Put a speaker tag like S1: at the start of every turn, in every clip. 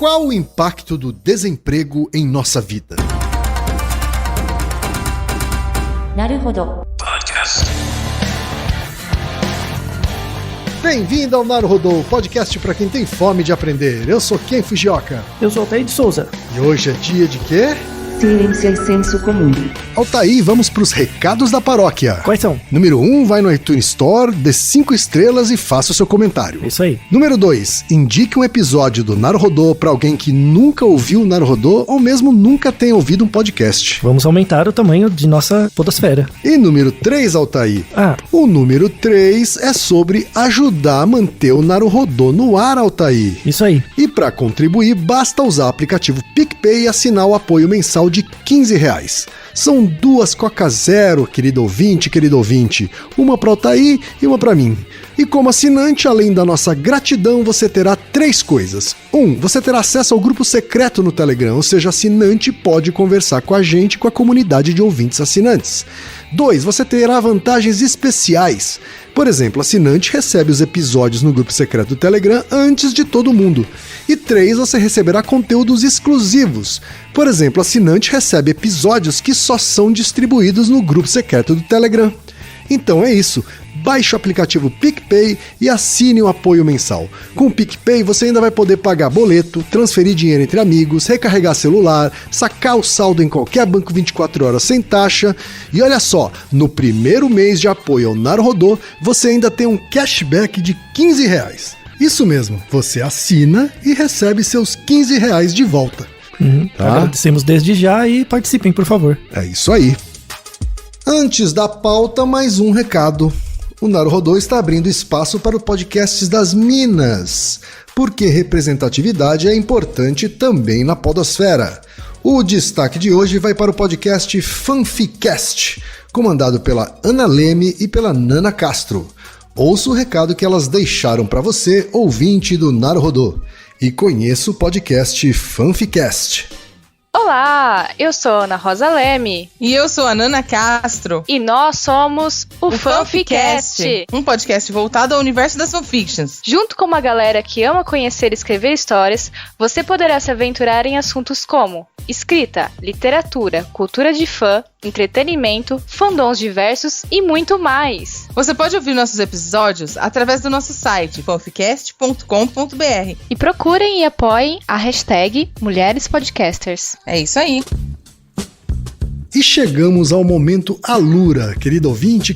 S1: Qual o impacto do desemprego em nossa vida?
S2: Naruhodo.
S1: Bem-vindo ao Naruhodo, podcast para quem tem fome de aprender. Eu sou Ken Fujioka.
S3: Eu sou Altair de Souza.
S1: E hoje é dia de quê?
S2: Ciência e senso comum.
S1: Altair, vamos para os recados da paróquia.
S3: Quais são?
S1: Número 1, vai no iTunes Store, dê 5 estrelas e faça o seu comentário.
S3: Isso aí.
S1: Número 2, indique um episódio do Naruhodo para alguém que nunca ouviu o Naruhodo ou mesmo nunca tenha ouvido um podcast.
S3: Vamos aumentar o tamanho de nossa podosfera.
S1: E número 3, Altair. O número 3 é sobre ajudar a manter o Naruhodo no ar, Altair.
S3: Isso aí.
S1: E para contribuir, basta usar o aplicativo PicPay e assinar o apoio mensal de R$15. São 2 Coca Zero, querido ouvinte, uma para Altair e uma para mim. E como assinante, além da nossa gratidão, você terá 3 coisas. 1, você terá acesso ao grupo secreto no Telegram, ou seja, assinante pode conversar com a gente e com a comunidade de ouvintes assinantes. 2, você terá vantagens especiais. Por exemplo, assinante recebe os episódios no grupo secreto do Telegram antes de todo mundo. E 3, você receberá conteúdos exclusivos. Por exemplo, assinante recebe episódios que só são distribuídos no grupo secreto do Telegram. Então é isso. Baixe o aplicativo PicPay e assine o apoio mensal. Com o PicPay você ainda vai poder pagar boleto, transferir dinheiro entre amigos, recarregar celular, sacar o saldo em qualquer banco 24 horas sem taxa. E olha só, no primeiro mês de apoio ao Naruhodo, você ainda tem um cashback de R$15. Isso mesmo, você assina e recebe seus R$15 de volta. Tá?
S3: Agradecemos desde já e participem, por favor.
S1: É isso aí. Antes da pauta, mais um recado. O Naruhodo está abrindo espaço para o podcast das Minas, porque representatividade é importante também na podosfera. O destaque de hoje vai para o podcast Fanficast, comandado pela Ana Leme e pela Nana Castro. Ouça o recado que elas deixaram para você, ouvinte do Naruhodo, e conheça o podcast Fanficast.
S4: Olá, eu sou Ana Rosa Leme.
S5: E eu sou a Nana Castro.
S4: E nós somos o Fanficast,
S5: um podcast voltado ao universo das fanfictions.
S4: Junto com uma galera que ama conhecer e escrever histórias, você poderá se aventurar em assuntos como escrita, literatura, cultura de fã, entretenimento, fandoms diversos e muito mais.
S5: Você pode ouvir nossos episódios através do nosso site, fanficast.com.br.
S4: E procurem e apoiem a hashtag Mulheres Podcasters.
S5: É isso aí.
S1: E chegamos ao momento Alura, querido ouvinte.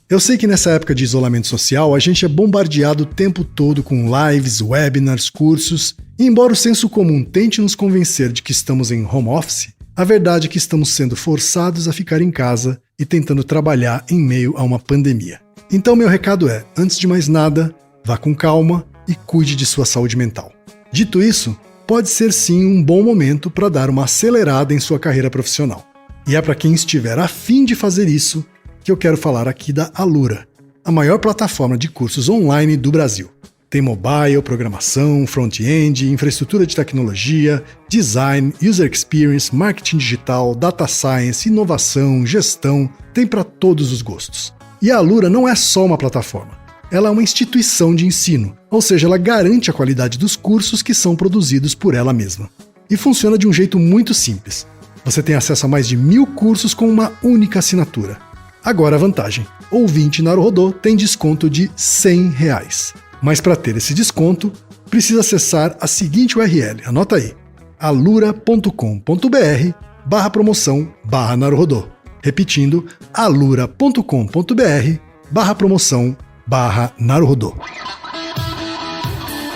S1: Eu sei que nessa época de isolamento social a gente é bombardeado o tempo todo com lives, webinars, cursos, e embora o senso comum tente nos convencer de que estamos em home office, a verdade é que estamos sendo forçados a ficar em casa e tentando trabalhar em meio a uma pandemia. Então meu recado é, antes de mais nada, vá com calma e cuide de sua saúde mental. Dito isso, pode ser sim um bom momento para dar uma acelerada em sua carreira profissional. E é para quem estiver a fim de fazer isso que eu quero falar aqui da Alura, a maior plataforma de cursos online do Brasil. Tem mobile, programação, front-end, infraestrutura de tecnologia, design, user experience, marketing digital, data science, inovação, gestão, tem para todos os gostos. E a Alura não é só uma plataforma, ela é uma instituição de ensino, ou seja, ela garante a qualidade dos cursos que são produzidos por ela mesma. E funciona de um jeito muito simples. Você tem acesso a mais de 1000 cursos com uma única assinatura. Agora a vantagem, ouvinte Naruhodo tem desconto de R$100. Mas para ter esse desconto, precisa acessar a seguinte URL, anota aí, alura.com.br/promoção/Naruhodo. Repetindo, alura.com.br/promoção/Naruhodo.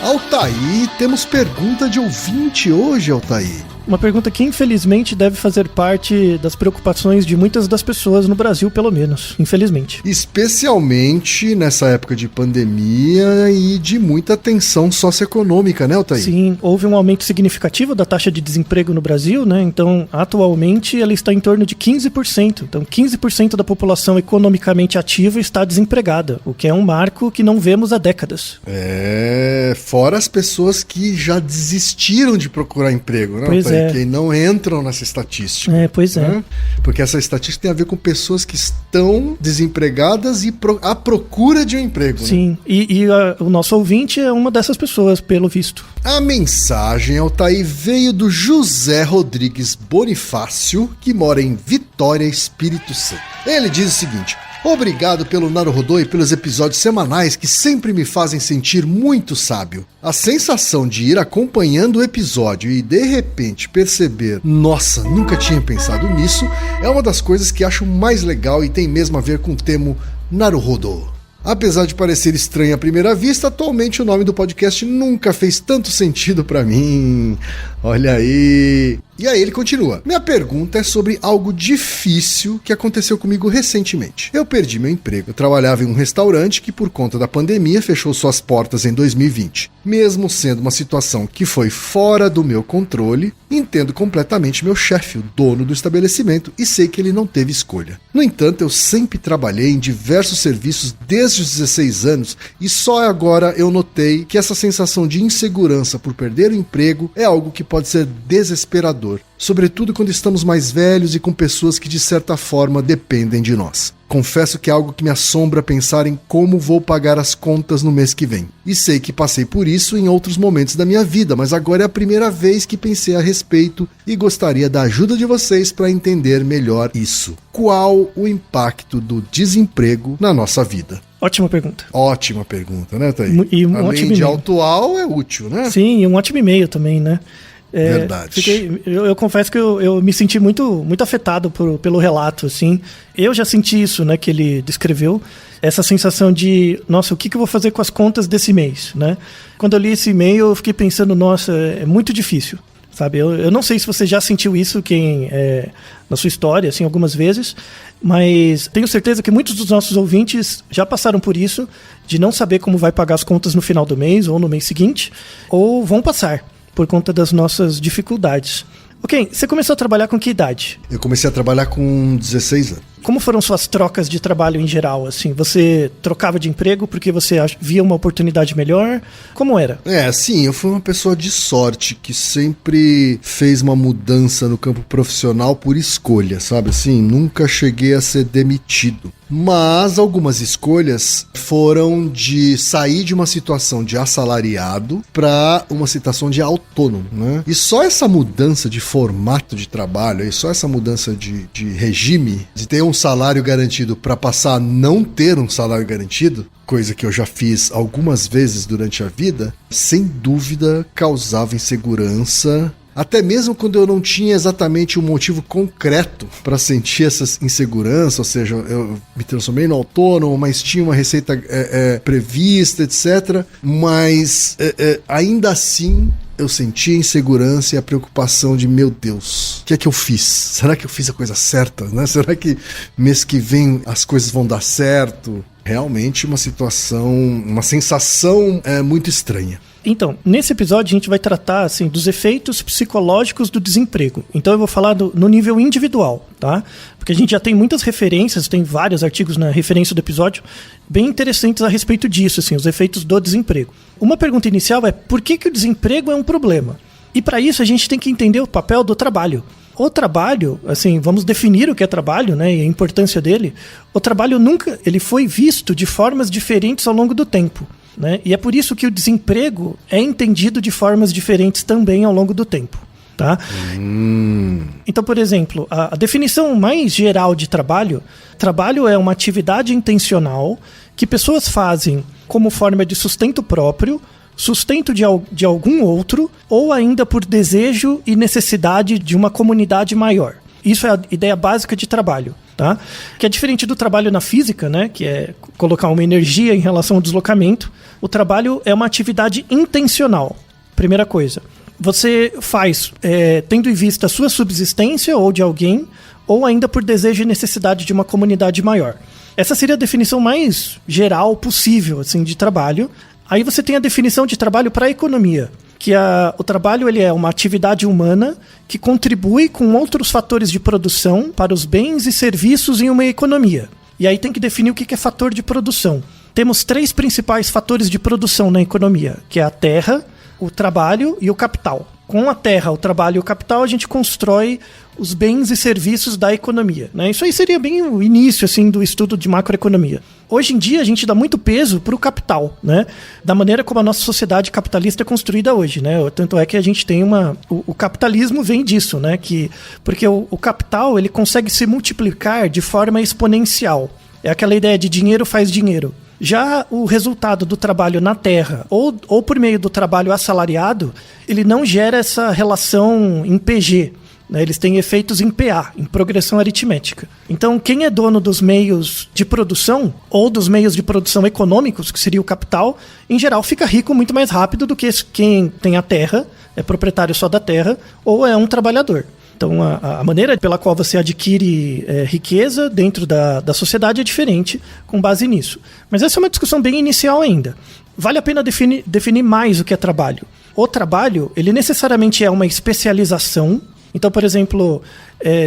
S1: Altair, temos pergunta de ouvinte hoje, Altair.
S3: Uma pergunta que infelizmente deve fazer parte das preocupações de muitas das pessoas no Brasil, pelo menos, infelizmente.
S1: Especialmente nessa época de pandemia e de muita tensão socioeconômica, né, Altair?
S3: Sim, houve um aumento significativo da taxa de desemprego no Brasil, né? Então, atualmente, ela está em torno de 15%. Então, 15% da população economicamente ativa está desempregada, o que é um marco que não vemos há décadas.
S1: Fora as pessoas que já desistiram de procurar emprego, né,
S3: Pois
S1: Altair? que não entram nessa estatística.
S3: Pois é.
S1: Né? Porque essa estatística tem a ver com pessoas que estão desempregadas e à procura de um emprego.
S3: Sim, né? O nosso ouvinte é uma dessas pessoas, pelo visto.
S1: A mensagem, Altair, veio do José Rodrigues Bonifácio, que mora em Vitória, Espírito Santo. Ele diz o seguinte: obrigado pelo Naruhodô e pelos episódios semanais que sempre me fazem sentir muito sábio. A sensação de ir acompanhando o episódio e de repente perceber, nossa, nunca tinha pensado nisso, é uma das coisas que acho mais legal e tem mesmo a ver com o termo Naruhodô. Apesar de parecer estranho à primeira vista, atualmente o nome do podcast nunca fez tanto sentido pra mim. Olha aí. E aí ele continua. Minha pergunta é sobre algo difícil que aconteceu comigo recentemente. Eu perdi meu emprego. Eu trabalhava em um restaurante que, por conta da pandemia, fechou suas portas em 2020. Mesmo sendo uma situação que foi fora do meu controle, entendo completamente meu chefe, o dono do estabelecimento, e sei que ele não teve escolha. No entanto, eu sempre trabalhei em diversos serviços desde os 16 anos e só agora eu notei que essa sensação de insegurança por perder o emprego é algo que pode ser desesperador. Sobretudo quando estamos mais velhos e com pessoas que de certa forma dependem de nós. Confesso que é algo que me assombra pensar em como vou pagar as contas no mês que vem. E sei que passei por isso em outros momentos da minha vida, mas agora é a primeira vez que pensei a respeito e gostaria da ajuda de vocês para entender melhor isso. Qual o impacto do desemprego na nossa vida?
S3: Ótima pergunta.
S1: Ótima pergunta, né, Thaí?
S3: E um
S1: Além
S3: ótimo
S1: de
S3: e-mail.
S1: Altual, é útil, né?
S3: Sim, e um ótimo e-mail também, né?
S1: Verdade.
S3: Eu confesso que eu me senti muito afetado pelo relato, assim. Eu já senti isso, né, que ele descreveu. Essa sensação de, nossa, o que eu vou fazer com as contas desse mês, né? Quando eu li esse e-mail, eu fiquei pensando, nossa, é muito difícil, sabe? Eu não sei se você já sentiu isso na sua história, assim, algumas vezes, mas tenho certeza que muitos dos nossos ouvintes já passaram por isso, de não saber como vai pagar as contas no final do mês ou no mês seguinte, ou vão passar por conta das nossas dificuldades. Ok, você começou a trabalhar com que idade?
S1: Eu comecei a trabalhar com 16 anos.
S3: Como foram suas trocas de trabalho em geral? Assim, você trocava de emprego porque você via uma oportunidade melhor? Como era?
S1: Sim, eu fui uma pessoa de sorte que sempre fez uma mudança no campo profissional por escolha, sabe? Assim, nunca cheguei a ser demitido. Mas algumas escolhas foram de sair de uma situação de assalariado para uma situação de autônomo, né? E só essa mudança de formato de trabalho, e só essa mudança de regime, de ter um salário garantido para passar a não ter um salário garantido, coisa que eu já fiz algumas vezes durante a vida, sem dúvida causava insegurança. Até mesmo quando eu não tinha exatamente um motivo concreto para sentir essa insegurança, ou seja, eu me transformei no autônomo, mas tinha uma receita prevista, etc. Mas ainda assim eu sentia a insegurança e a preocupação de, meu Deus, o que é que eu fiz? Será que eu fiz a coisa certa? Né? Será que mês que vem as coisas vão dar certo? Realmente uma sensação muito estranha.
S3: Então, nesse episódio a gente vai tratar assim, dos efeitos psicológicos do desemprego. Então eu vou falar no nível individual, tá? Porque a gente já tem muitas referências, tem vários artigos na referência do episódio bem interessantes a respeito disso, assim, os efeitos do desemprego. Uma pergunta inicial é por que o desemprego é um problema? E para isso a gente tem que entender o papel do trabalho. O trabalho, assim, vamos definir o que é trabalho, né, e a importância dele. O trabalho ele foi visto de formas diferentes ao longo do tempo, né? E é por isso que o desemprego é entendido de formas diferentes também ao longo do tempo, tá? Então, por exemplo, a definição mais geral de trabalho é uma atividade intencional que pessoas fazem como forma de sustento próprio, sustento de algum outro, ou ainda por desejo e necessidade de uma comunidade maior. Isso é a ideia básica de trabalho, tá? Que é diferente do trabalho na física, né? Que é colocar uma energia em relação ao deslocamento. O trabalho é uma atividade intencional. Primeira coisa. Você faz tendo em vista a sua subsistência ou de alguém, ou ainda por desejo e necessidade de uma comunidade maior. Essa seria a definição mais geral possível, assim, de trabalho. Aí você tem a definição de trabalho para a economia, que o trabalho ele é uma atividade humana que contribui com outros fatores de produção para os bens e serviços em uma economia. E aí tem que definir o que é fator de produção. Temos 3 principais fatores de produção na economia, que é a terra, o trabalho e o capital. com a terra, o trabalho e o capital, a gente constrói os bens e serviços da economia, né? Isso aí seria bem o início assim, do estudo de macroeconomia. Hoje em dia, a gente dá muito peso para o capital, né? Da maneira como a nossa sociedade capitalista é construída hoje, né? Tanto é que a gente tem o capitalismo vem disso, né? Porque o capital ele consegue se multiplicar de forma exponencial. É aquela ideia de dinheiro faz dinheiro. Já o resultado do trabalho na terra ou por meio do trabalho assalariado, ele não gera essa relação em PG, né? Eles têm efeitos em PA, em progressão aritmética. Então, quem é dono dos meios de produção ou dos meios de produção econômicos, que seria o capital, em geral fica rico muito mais rápido do que quem tem a terra, é proprietário só da terra, ou é um trabalhador. Então, a maneira pela qual você adquire riqueza dentro da sociedade é diferente com base nisso. Mas essa é uma discussão bem inicial ainda. Vale a pena definir mais o que é trabalho. O trabalho, ele necessariamente é uma especialização. Então, por exemplo,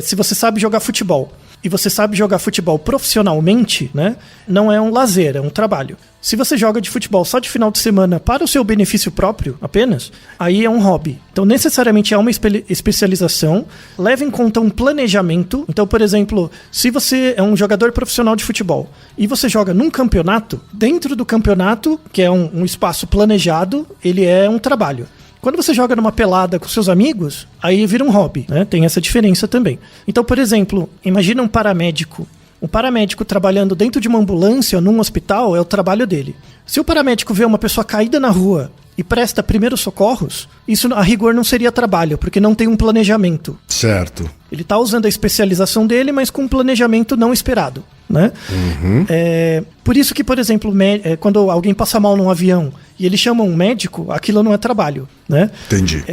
S3: se você sabe jogar futebol e você sabe jogar futebol profissionalmente, né, não é um lazer, é um trabalho. Se você joga de futebol só de final de semana para o seu benefício próprio apenas, aí é um hobby. Então, necessariamente é uma especialização, leva em conta um planejamento. Então, por exemplo, se você é um jogador profissional de futebol e você joga num campeonato, dentro do campeonato, que é um espaço planejado, ele é um trabalho. Quando você joga numa pelada com seus amigos, aí vira um hobby, né? Tem essa diferença também. Então, por exemplo, imagina um paramédico. Um paramédico trabalhando dentro de uma ambulância ou num hospital é o trabalho dele. Se o paramédico vê uma pessoa caída na rua e presta primeiros socorros, isso a rigor não seria trabalho, porque não tem um planejamento.
S1: Certo.
S3: Ele está usando a especialização dele, mas com um planejamento não esperado, né?
S1: Uhum.
S3: Por isso que, por exemplo, quando alguém passa mal num avião e eles chamam um médico, aquilo não é trabalho, né?
S1: Entendi.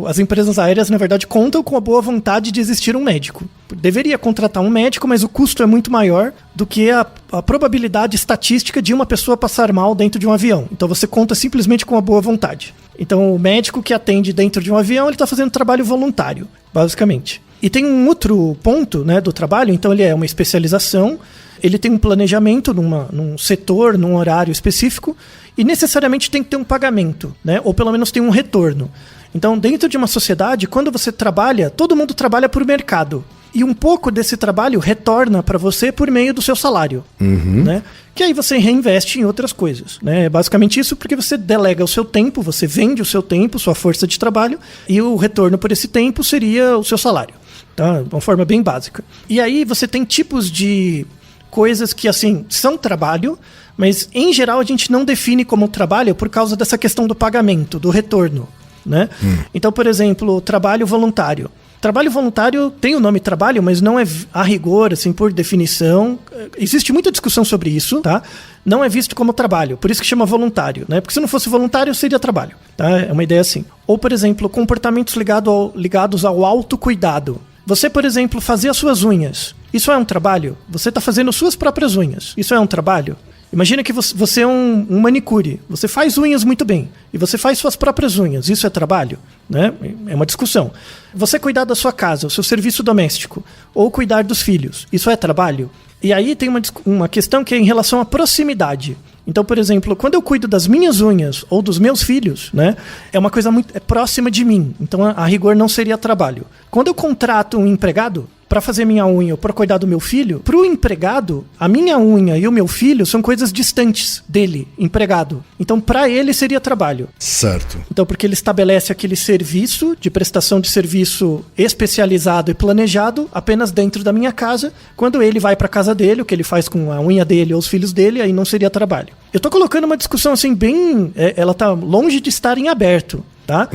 S3: As empresas aéreas, na verdade, contam com a boa vontade de existir um médico. Deveria contratar um médico, mas o custo é muito maior do que a probabilidade estatística de uma pessoa passar mal dentro de um avião. Então você conta simplesmente com a boa vontade. Então o médico que atende dentro de um avião, ele está fazendo trabalho voluntário, basicamente. E tem um outro ponto, né, do trabalho, então ele é uma especialização, ele tem um planejamento num setor, num horário específico, e necessariamente tem que ter um pagamento, né, ou pelo menos tem um retorno. Então, dentro de uma sociedade, quando você trabalha, todo mundo trabalha por mercado. E um pouco desse trabalho retorna para você por meio do seu salário, né? Que aí você reinveste em outras coisas, né? É basicamente isso, porque você delega o seu tempo, você vende o seu tempo, sua força de trabalho, e o retorno por esse tempo seria o seu salário, tá? De uma forma bem básica. E aí você tem tipos de coisas que, assim, são trabalho, mas em geral a gente não define como trabalho por causa dessa questão do pagamento, do retorno, né? Então, por exemplo, trabalho voluntário. Trabalho voluntário tem o nome trabalho, mas não é a rigor, assim, por definição. Existe muita discussão sobre isso, tá? Não é visto como trabalho, por isso que chama voluntário, né? Porque se não fosse voluntário, seria trabalho, tá? É uma ideia assim. Ou, por exemplo, comportamentos ligados ao autocuidado. Você, por exemplo, fazer as suas unhas. Isso é um trabalho? Você está fazendo suas próprias unhas. Isso é um trabalho? Imagina que você é um manicure, você faz unhas muito bem, e você faz suas próprias unhas, isso é trabalho? Né? É uma discussão. Você cuidar da sua casa, o seu serviço doméstico, ou cuidar dos filhos, isso é trabalho? E aí tem uma questão que é em relação à proximidade. Então, por exemplo, quando eu cuido das minhas unhas ou dos meus filhos, né, é uma coisa muito próxima de mim, então a rigor não seria trabalho. Quando eu contrato um empregado para fazer minha unha ou para cuidar do meu filho, para o empregado, a minha unha e o meu filho são coisas distantes dele, empregado. Então, para ele seria trabalho.
S1: Certo.
S3: Então, porque ele estabelece aquele serviço de prestação de serviço especializado e planejado apenas dentro da minha casa. Quando ele vai para a casa dele, o que ele faz com a unha dele ou os filhos dele, aí não seria trabalho. Eu tô colocando uma discussão assim bem... ela tá longe de estar em aberto. Tá?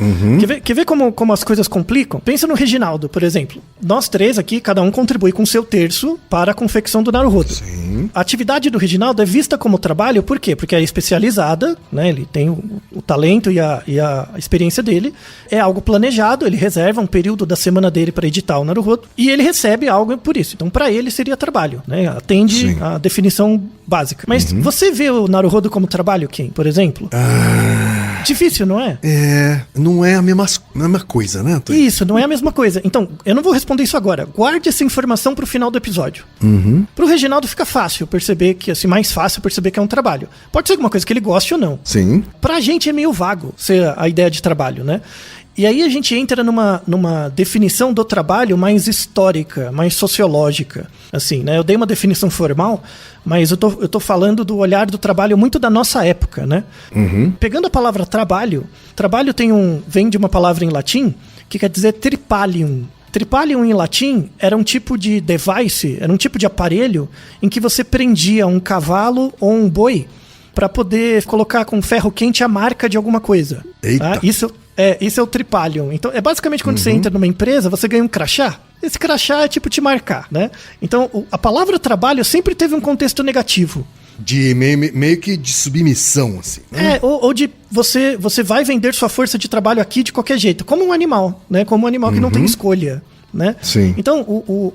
S3: Quer ver como as coisas complicam? Pensa no Reginaldo, por exemplo. Nós três aqui, cada um contribui com o seu terço para a confecção do Naruhodo.
S1: Sim.
S3: A atividade do Reginaldo é vista como trabalho, por quê? Porque é especializada, né? Ele tem o talento e a experiência dele. É algo planejado, ele reserva um período da semana dele para editar o Naruhodo e ele recebe algo por isso. Então, para ele seria trabalho, né? Atende a definição básica. Mas você vê o Naruhodo como trabalho, Ken, por exemplo? Difícil, não é?
S1: Não é a mesma coisa, né, Antônio?
S3: Isso, não é a mesma coisa. Então, eu não vou responder isso agora. Guarde essa informação pro final do episódio. Pro Reginaldo fica fácil perceber que, assim, mais fácil perceber que é um trabalho. Pode ser alguma coisa que ele goste ou não.
S1: Sim.
S3: Pra gente é meio vago ser a ideia de trabalho, né? E aí a gente entra numa definição do trabalho mais histórica, mais sociológica, assim, né? Eu dei uma definição formal, mas eu tô falando do olhar do trabalho muito da nossa época, né? Pegando a palavra trabalho vem de uma palavra em latim que quer dizer tripalium. Tripalium em latim era um tipo de device, era um tipo de aparelho em que você prendia um cavalo ou um boi para poder colocar com ferro quente a marca de alguma coisa.
S1: Eita.
S3: Tá? Isso é o tripalium. Então, é basicamente quando você entra numa empresa, você ganha um crachá. Esse crachá é tipo te marcar, né? Então, a palavra trabalho sempre teve um contexto negativo.
S1: De meio que de submissão, assim. Né?
S3: Ou de você vai vender sua força de trabalho aqui de qualquer jeito, como um animal, né? Como um animal que não tem escolha, né?
S1: Sim.
S3: Então,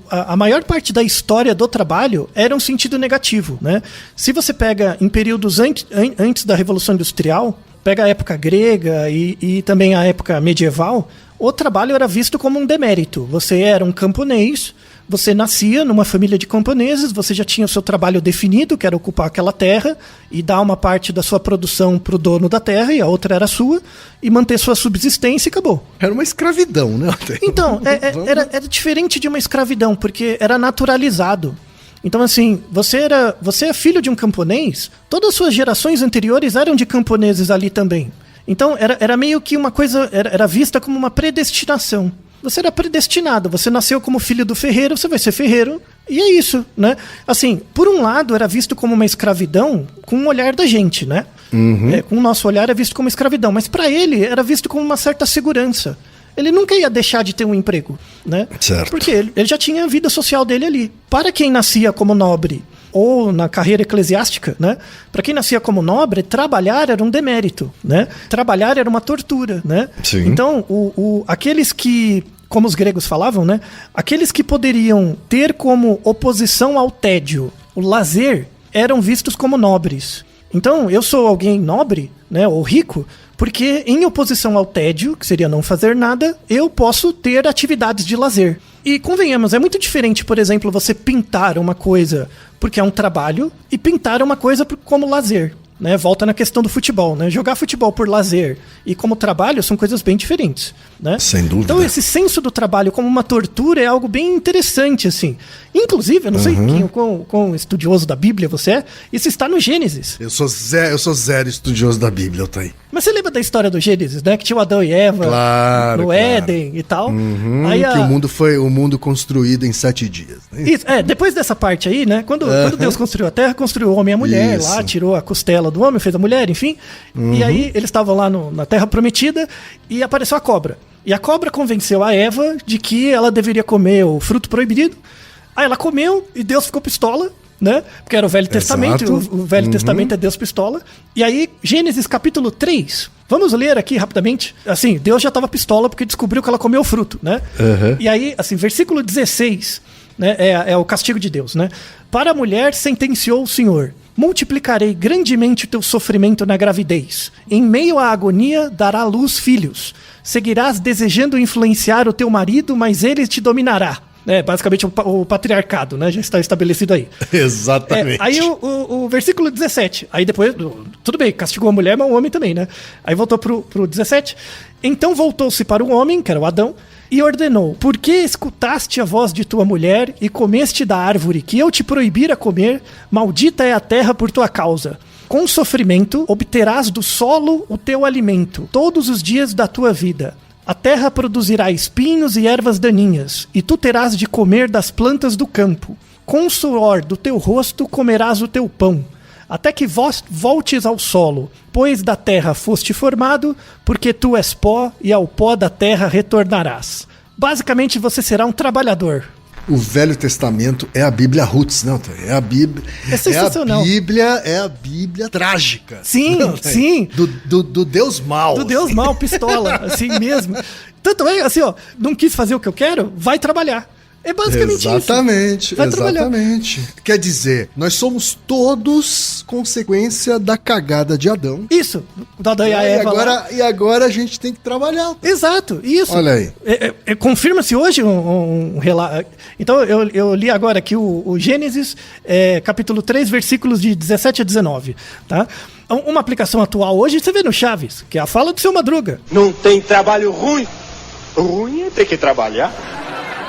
S3: a maior parte da história do trabalho era um sentido negativo, né? Se você pega em períodos antes da Revolução Industrial, pega a época grega e também a época medieval, o trabalho era visto como um demérito. Você era um camponês, você nascia numa família de camponeses, você já tinha o seu trabalho definido, que era ocupar aquela terra e dar uma parte da sua produção para o dono da terra e a outra era sua, e manter sua subsistência e acabou.
S1: Era uma escravidão, né?
S3: Então, era diferente de uma escravidão, porque era naturalizado. Então, assim, você é filho de um camponês, todas as suas gerações anteriores eram de camponeses ali também. Então, era meio que uma coisa, era vista como uma predestinação. Você era predestinado, você nasceu como filho do ferreiro, você vai ser ferreiro, e é isso, né? Assim, por um lado, era visto como uma escravidão com o olhar da gente, né? Com o nosso olhar é visto como escravidão, mas para ele era visto como uma certa segurança. Ele nunca ia deixar de ter um emprego, né?
S1: Certo.
S3: Porque ele já tinha a vida social dele ali. Para quem nascia como nobre ou na carreira eclesiástica, né? Para quem nascia como nobre, trabalhar era um demérito, né? Trabalhar era uma tortura, né?
S1: Sim.
S3: Então, aqueles que, como os gregos falavam, né? Aqueles que poderiam ter como oposição ao tédio o lazer eram vistos como nobres. Então, eu sou alguém nobre, né? Ou rico, porque em oposição ao tédio, que seria não fazer nada, eu posso ter atividades de lazer. E convenhamos, é muito diferente, por exemplo, você pintar uma coisa porque é um trabalho e pintar uma coisa como lazer. Né? Volta na questão do futebol, né? Jogar futebol por lazer e como trabalho são coisas bem diferentes, né?
S1: Sem dúvida.
S3: Então esse senso do trabalho como uma tortura é algo bem interessante, assim. Inclusive, eu não sei quão estudioso da Bíblia você é, isso está no Gênesis.
S1: Eu sou zero estudioso da Bíblia, eu tô aí.
S3: Mas você lembra da história do Gênesis, né? Que tinha o Adão e Eva no Éden e tal.
S1: Aí que o mundo foi construído em 7 dias. Né?
S3: Isso, depois dessa parte aí, né? Quando Deus construiu a terra, construiu o homem e a mulher, lá tirou a costela do homem, fez a mulher, enfim. E aí eles estavam lá na Terra Prometida e apareceu a cobra. E a cobra convenceu a Eva de que ela deveria comer o fruto proibido. Aí ela comeu e Deus ficou pistola, né? Porque era o Velho Testamento, o Velho Testamento é Deus pistola. E aí, Gênesis capítulo 3, vamos ler aqui rapidamente. Assim, Deus já estava pistola porque descobriu que ela comeu o fruto, né? E aí, assim, versículo 16, né? É o castigo de Deus, né? Para a mulher sentenciou o Senhor: multiplicarei grandemente o teu sofrimento na gravidez. Em meio à agonia dará à luz filhos. Seguirás desejando influenciar o teu marido, mas ele te dominará. Basicamente o patriarcado, né? Já está estabelecido aí.
S1: Exatamente.
S3: Aí o versículo 17. Aí depois, tudo bem, castigou a mulher, mas o homem também, né? Aí voltou pro 17. Então voltou-se para o homem, que era o Adão, e ordenou: por que escutaste a voz de tua mulher e comeste da árvore que eu te proibira comer? Maldita é a terra por tua causa. Com sofrimento obterás do solo o teu alimento todos os dias da tua vida. A terra produzirá espinhos e ervas daninhas, e tu terás de comer das plantas do campo. Com o suor do teu rosto comerás o teu pão, até que voltes ao solo, pois da terra foste formado, porque tu és pó, e ao pó da terra retornarás. Basicamente, você será um trabalhador.
S1: O Velho Testamento é a Bíblia roots, não? É a Bíblia.
S3: É sensacional.
S1: É a Bíblia trágica.
S3: Sim, sim.
S1: Do Deus mal.
S3: Do Deus mal, pistola, assim mesmo. Tanto é, assim, ó, não quis fazer o que eu quero, vai trabalhar. É basicamente
S1: Exatamente,
S3: isso. Vai trabalhar.
S1: exatamente. Quer dizer, nós somos todos consequência da cagada de Adão.
S3: Isso, da Adão e a Eva lá.
S1: E agora a gente tem que trabalhar.
S3: Exato, isso.
S1: Olha aí.
S3: Confirma-se hoje um relato. Então, eu li agora aqui o Gênesis, capítulo 3, versículos de 17 a 19, tá? Uma aplicação atual hoje, você vê no Chaves, que é a fala do Seu Madruga.
S6: Não tem trabalho ruim. Ruim é ter que trabalhar.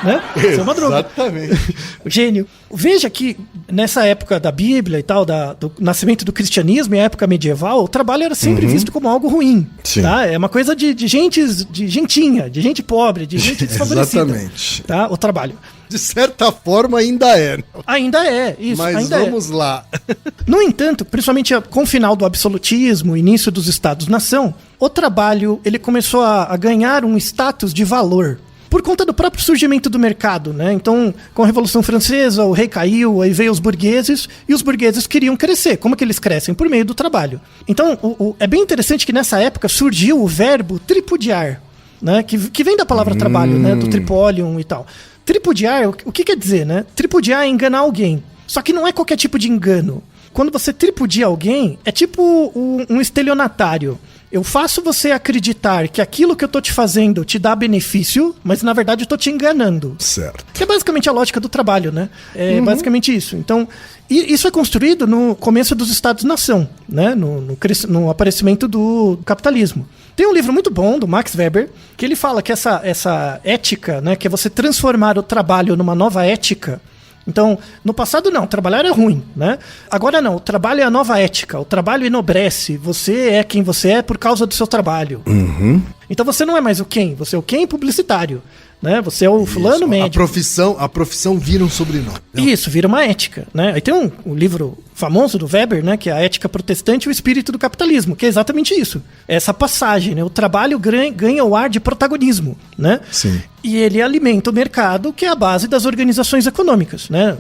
S3: Né? Seu Madruga.
S1: Exatamente.
S3: Gênio. Veja que nessa época da Bíblia e tal, do nascimento do cristianismo e a época medieval, o trabalho era sempre visto como algo ruim.
S1: Sim.
S3: Tá? É uma coisa de gentinha, de gente pobre, de gente desfavorecida.
S1: Exatamente.
S3: Tá? O trabalho.
S1: De certa forma ainda é.
S3: Ainda é, isso.
S1: Mas
S3: ainda
S1: vamos lá.
S3: No entanto, principalmente com o final do absolutismo, início dos Estados-nação, o trabalho ele começou a ganhar um status de valor. Por conta do próprio surgimento do mercado, né? Então, com a Revolução Francesa, o rei caiu, aí veio os burgueses, e os burgueses queriam crescer. Como que eles crescem? Por meio do trabalho. Então, é bem interessante que nessa época surgiu o verbo tripudiar, né? Que vem da palavra trabalho, né? Do tripolium e tal. Tripudiar, o que quer dizer, né? Tripudiar é enganar alguém. Só que não é qualquer tipo de engano. Quando você tripudia alguém, é tipo um estelionatário. Eu faço você acreditar que aquilo que eu tô te fazendo te dá benefício, mas na verdade eu tô te enganando.
S1: Certo.
S3: Que é basicamente a lógica do trabalho, né? É basicamente isso. Então, isso é construído no começo dos Estados-nação, né? No aparecimento do capitalismo. Tem um livro muito bom do Max Weber, que ele fala que essa ética, né? Que é você transformar o trabalho numa nova ética. Então, no passado não, trabalhar era ruim, né? Agora não, o trabalho é a nova ética, o trabalho enobrece, você é quem você é por causa do seu trabalho. Então você não é mais o quem, você é o quem publicitário, né? Você é o fulano médico.
S1: A profissão vira um sobrenome.
S3: Isso, vira uma ética, né? Aí tem um livro famoso do Weber, né? Que é a Ética Protestante e o Espírito do Capitalismo, que é exatamente isso. Essa passagem, né? O trabalho ganha o ar de protagonismo, né?
S1: Sim.
S3: E ele alimenta o mercado, que é a base das organizações econômicas, né?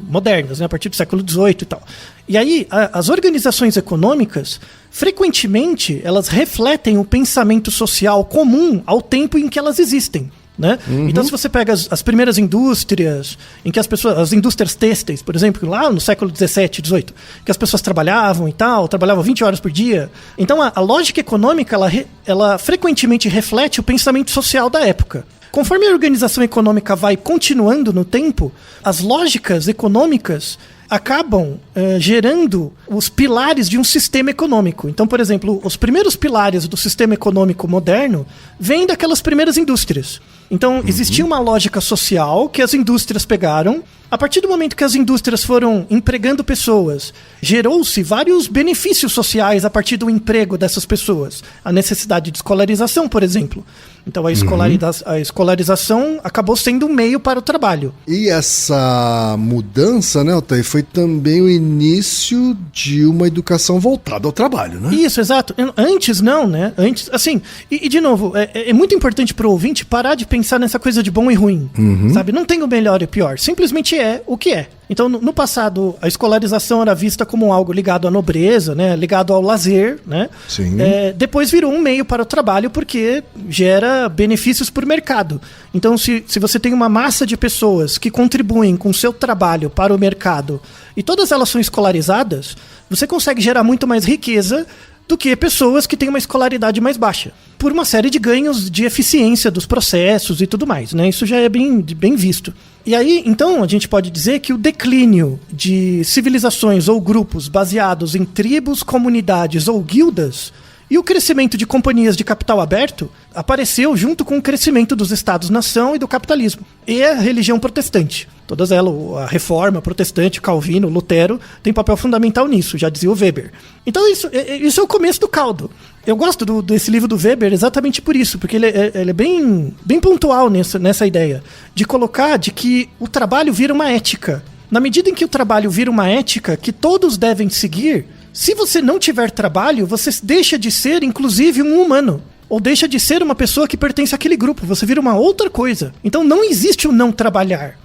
S3: Modernas, né? A partir do século XVIII e tal. E aí, as organizações econômicas, frequentemente, elas refletem o pensamento social comum ao tempo em que elas existem. Né? Então, se você pega as primeiras indústrias, em que as indústrias têxteis, por exemplo, lá no século XVII, XVIII, que as pessoas trabalhavam e tal, trabalhavam 20 horas por dia. Então, a lógica econômica, ela frequentemente reflete o pensamento social da época. Conforme a organização econômica vai continuando no tempo, as lógicas econômicas acabam gerando os pilares de um sistema econômico. Então, por exemplo, os primeiros pilares do sistema econômico moderno vêm daquelas primeiras indústrias. Então, existia uma lógica social que as indústrias pegaram. A partir do momento que as indústrias foram empregando pessoas, gerou-se vários benefícios sociais a partir do emprego dessas pessoas. A necessidade de escolarização, por exemplo. Então, a escolarização acabou sendo um meio para o trabalho.
S1: E essa mudança, né, Altair, foi também o início de uma educação voltada ao trabalho, né?
S3: Isso, exato. Antes não, né? Antes, assim, e de novo, é muito importante para o ouvinte parar de pensar nessa coisa de bom e ruim, sabe? Não tem o melhor e o pior, simplesmente é o que é. Então, no passado, a escolarização era vista como algo ligado à nobreza, né? Ligado ao lazer, né?
S1: Sim.
S3: Depois virou um meio para o trabalho porque gera benefícios para o mercado. Então, se você tem uma massa de pessoas que contribuem com o seu trabalho para o mercado e todas elas são escolarizadas, você consegue gerar muito mais riqueza do que pessoas que têm uma escolaridade mais baixa, por uma série de ganhos de eficiência dos processos e tudo mais, né? Isso já é bem visto. E aí, então, a gente pode dizer que o declínio de civilizações ou grupos baseados em tribos, comunidades ou guildas e o crescimento de companhias de capital aberto apareceu junto com o crescimento dos Estados-nação e do capitalismo. E a religião protestante. Todas elas, a Reforma Protestante, Calvino, Lutero, tem papel fundamental nisso, já dizia o Weber. Então isso é o começo do caldo. Eu gosto desse livro do Weber exatamente por isso, porque ele é bem pontual nessa ideia de colocar de que o trabalho vira uma ética. Na medida em que o trabalho vira uma ética que todos devem seguir, se você não tiver trabalho, você deixa de ser, inclusive, um humano. Ou deixa de ser uma pessoa que pertence àquele grupo. Você vira uma outra coisa. Então não existe o não trabalhar.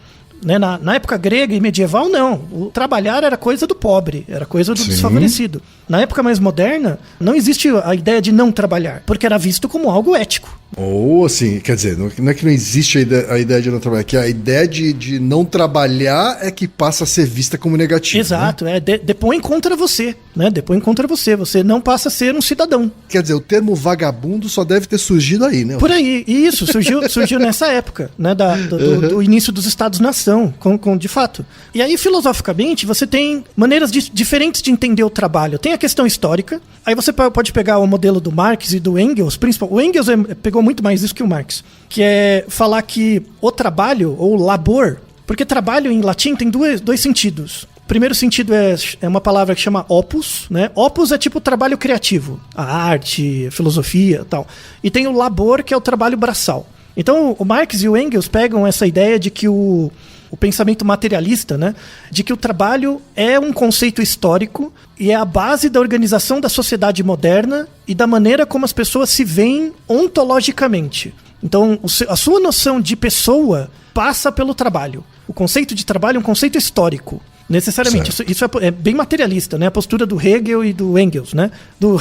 S3: Né? Na época grega e medieval, não. O trabalhar era coisa do pobre, era coisa do desfavorecido. Na época mais moderna, não existe a ideia de não trabalhar, porque era visto como algo ético.
S1: Ou assim, quer dizer, não é que não existe a ideia de não trabalhar, é que a ideia de não trabalhar é que passa a ser vista como negativa.
S3: Exato, né? Depõe contra você, né? Depõe contra você. Você não passa a ser um cidadão.
S1: Quer dizer, o termo vagabundo só deve ter surgido aí, né?
S3: Por aí, isso, surgiu nessa época, né? Do início dos Estados-nação, de fato. E aí, filosoficamente, você tem maneiras diferentes de entender o trabalho. Tem a questão histórica, aí você pode pegar o modelo do Marx e do Engels, o Engels pegou muito mais isso que o Marx, que é falar que o trabalho, ou labor, porque trabalho em latim tem dois sentidos. O primeiro sentido é uma palavra que chama opus, né? Opus é tipo trabalho criativo, a arte, a filosofia e tal. E tem o labor, que é o trabalho braçal. Então o Marx e o Engels pegam essa ideia de que o pensamento materialista, né? De que o trabalho é um conceito histórico e é a base da organização da sociedade moderna e da maneira como as pessoas se veem ontologicamente. Então, a sua noção de pessoa passa pelo trabalho. O conceito de trabalho é um conceito histórico. Necessariamente. Isso é bem materialista, né? A postura do Hegel e do Engels, né? Do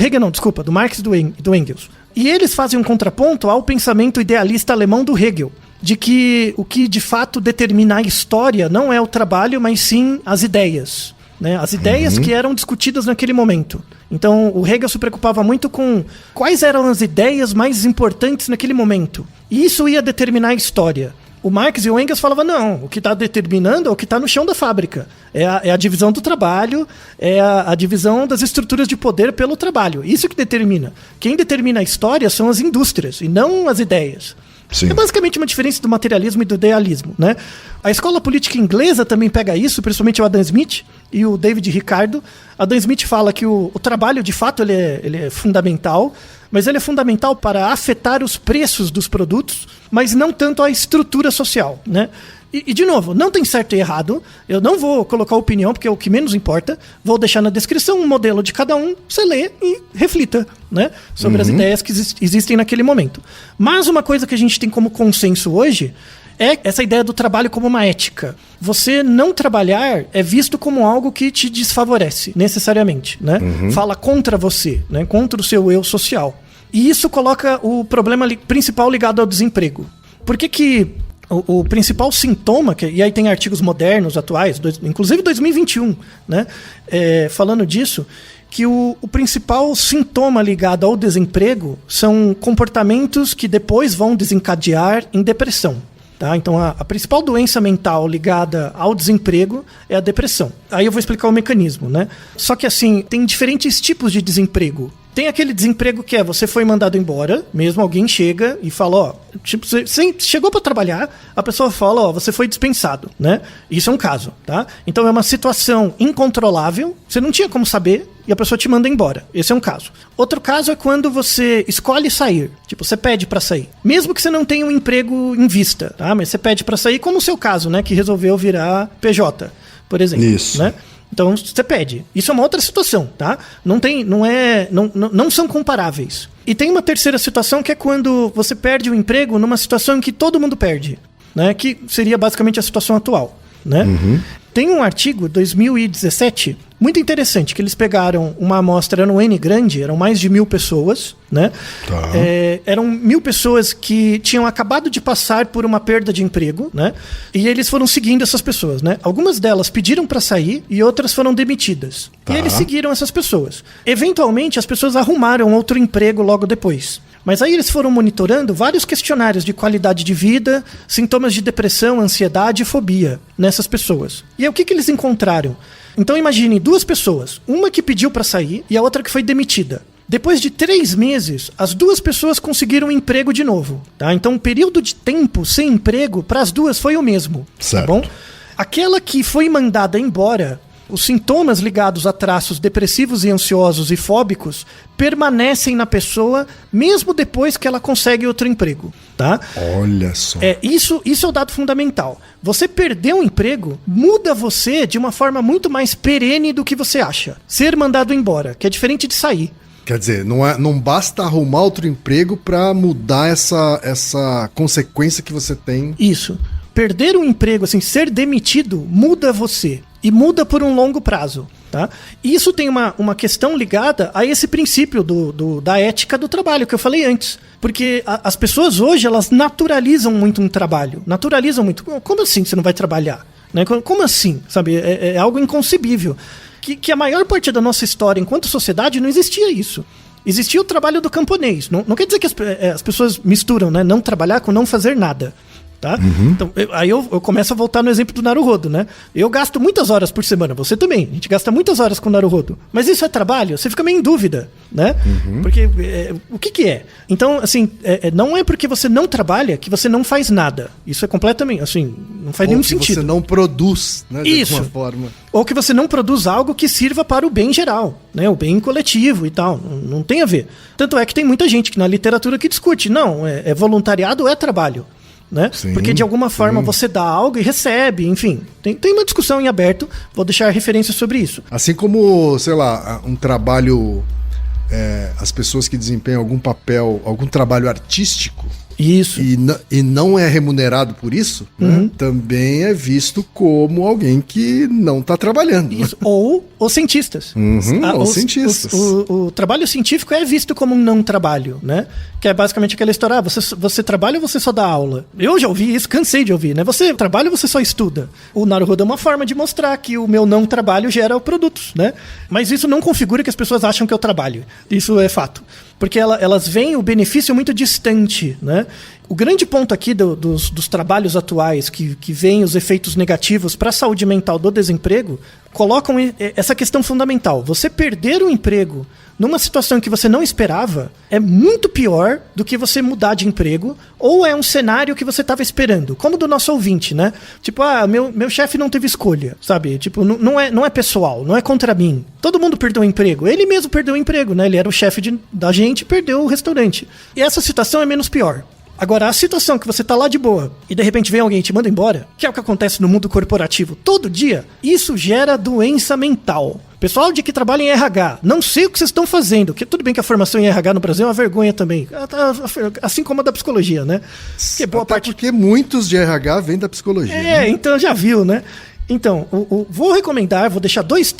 S3: Marx e do Engels. E eles fazem um contraponto ao pensamento idealista alemão do Hegel, de que o que de fato determina a história não é o trabalho, mas sim as ideias. Né? As ideias que eram discutidas naquele momento. Então, o Hegel se preocupava muito com quais eram as ideias mais importantes naquele momento. E isso ia determinar a história. O Marx e o Engels falavam, não, o que está determinando é o que está no chão da fábrica. É a divisão do trabalho, é a divisão das estruturas de poder pelo trabalho. Isso que determina. Quem determina a história são as indústrias, e não as ideias. Sim. É basicamente uma diferença do materialismo e do idealismo, né? A escola política inglesa também pega isso, principalmente o Adam Smith e o David Ricardo. Adam Smith fala que o trabalho, de fato, ele é fundamental, mas ele é fundamental para afetar os preços dos produtos, mas não tanto a estrutura social, né? E, de novo, não tem certo e errado. Eu não vou colocar opinião, porque é o que menos importa. Vou deixar na descrição um modelo de cada um, você lê e reflita, né, sobre as ideias que existem naquele momento. Mas uma coisa que a gente tem como consenso hoje é essa ideia do trabalho como uma ética. Você não trabalhar é visto como algo que te desfavorece, necessariamente, né? Fala contra você, né, contra o seu eu social. E isso coloca o problema principal ligado ao desemprego. Por que o principal sintoma, e aí tem artigos modernos, atuais, inclusive 2021, né, falando disso, que o principal sintoma ligado ao desemprego são comportamentos que depois vão desencadear em depressão. Tá? Então, a principal doença mental ligada ao desemprego é a depressão. Aí eu vou explicar o mecanismo, né? Só que, assim, tem diferentes tipos de desemprego. Tem aquele desemprego que você foi mandado embora, mesmo alguém chega e fala, tipo, você chegou para trabalhar, a pessoa fala, você foi dispensado, né? Isso é um caso, tá? Então é uma situação incontrolável, você não tinha como saber e a pessoa te manda embora. Esse é um caso. Outro caso é quando você escolhe sair, tipo, você pede para sair, mesmo que você não tenha um emprego em vista, tá? Mas você pede para sair, como o seu caso, né? Que resolveu virar PJ, por exemplo.
S1: Isso.
S3: Né? Então você pede. Isso é uma outra situação, tá? Não são comparáveis. E tem uma terceira situação que é quando você perde o emprego numa situação em que todo mundo perde, né? Que seria basicamente a situação atual, né? Tem um artigo, 2017, muito interessante, que eles pegaram uma amostra no N grande, eram mais de 1.000 pessoas, né? Tá. Eram 1.000 pessoas que tinham acabado de passar por uma perda de emprego, né? E eles foram seguindo essas pessoas, né? Algumas delas pediram para sair e outras foram demitidas. Tá. E eles seguiram essas pessoas. Eventualmente, as pessoas arrumaram outro emprego logo depois. Mas aí eles foram monitorando vários questionários de qualidade de vida, sintomas de depressão, ansiedade e fobia nessas pessoas. E aí o que eles encontraram? Então imagine 2 pessoas, uma que pediu para sair e a outra que foi demitida. Depois de 3 meses, as 2 pessoas conseguiram um emprego de novo. Tá? Então o período de tempo sem emprego para as 2 foi o mesmo.
S1: Certo.
S3: Tá bom? Aquela que foi mandada embora, os sintomas ligados a traços depressivos e ansiosos e fóbicos permanecem na pessoa mesmo depois que ela consegue outro emprego, tá?
S1: Olha só.
S3: Isso é o dado fundamental. Você perder um emprego muda você de uma forma muito mais perene do que você acha. Ser mandado embora, que é diferente de sair.
S1: Quer dizer, não basta arrumar outro emprego para mudar essa consequência que você tem.
S3: Isso. Perder um emprego, assim, ser demitido, muda você. E muda por um longo prazo. Tá? E isso tem uma questão ligada a esse princípio da ética do trabalho que eu falei antes. Porque as pessoas hoje, elas naturalizam muito um trabalho. Naturalizam muito. Como assim você não vai trabalhar? Né? Como assim? Sabe? É algo inconcebível. Que a maior parte da nossa história enquanto sociedade não existia isso. Existia o trabalho do camponês. Não quer dizer que as pessoas misturam, né? Não trabalhar com não fazer nada. Tá? Então, aí eu começo a voltar no exemplo do Naruhodo, né? Eu gasto muitas horas por semana, você também. A gente gasta muitas horas com o Naruhodo. Mas isso é trabalho? Você fica meio em dúvida, né? Porque o que é? Então, assim, não é porque você não trabalha que você não faz nada. Isso é completamente, assim, não faz nenhum sentido.
S1: Ou que você não produz, né? De alguma forma.
S3: Ou que você não produz algo que sirva para o bem geral, né? O bem coletivo e tal. Não tem a ver. Tanto é que tem muita gente que na literatura que discute. Não, é voluntariado ou é trabalho? Né?
S1: Sim,
S3: porque de alguma forma você dá algo e recebe, enfim. Tem uma discussão em aberto, vou deixar referências sobre isso.
S1: Assim como, sei lá, um trabalho, as pessoas que desempenham algum papel, algum trabalho artístico,
S3: isso.
S1: E não é remunerado por isso, né? Também é visto como alguém que não está trabalhando.
S3: Isso. Ou os cientistas.
S1: Os cientistas.
S3: O trabalho científico é visto como um não trabalho, né? Que é basicamente aquela história, você trabalha ou você só dá aula? Eu já ouvi isso, cansei de ouvir, né? Você trabalha ou você só estuda? O Naruhodo é uma forma de mostrar que o meu não trabalho gera produtos, né? Mas isso não configura que as pessoas acham que eu trabalho. Isso é fato. Porque elas veem o benefício muito distante, né? O grande ponto aqui dos trabalhos atuais que veem os efeitos negativos para a saúde mental do desemprego colocam essa questão fundamental. Você perder o emprego numa situação que você não esperava é muito pior do que você mudar de emprego, ou é um cenário que você estava esperando, como do nosso ouvinte, né? Tipo, meu chefe não teve escolha, sabe? Tipo, não é pessoal, não é contra mim. Todo mundo perdeu o emprego. Ele mesmo perdeu o emprego, né? Ele era o chefe da gente e perdeu o restaurante. E essa situação é menos pior. Agora, a situação que você tá lá de boa e de repente vem alguém e te manda embora, que é o que acontece no mundo corporativo todo dia, isso gera doença mental. Pessoal de que trabalha em RH, não sei o que vocês estão fazendo, que tudo bem que a formação em RH no Brasil é uma vergonha também, assim como a da psicologia, né?
S1: Porque muitos de RH vêm da psicologia.
S3: Né? Então já viu, né? Então, vou deixar dois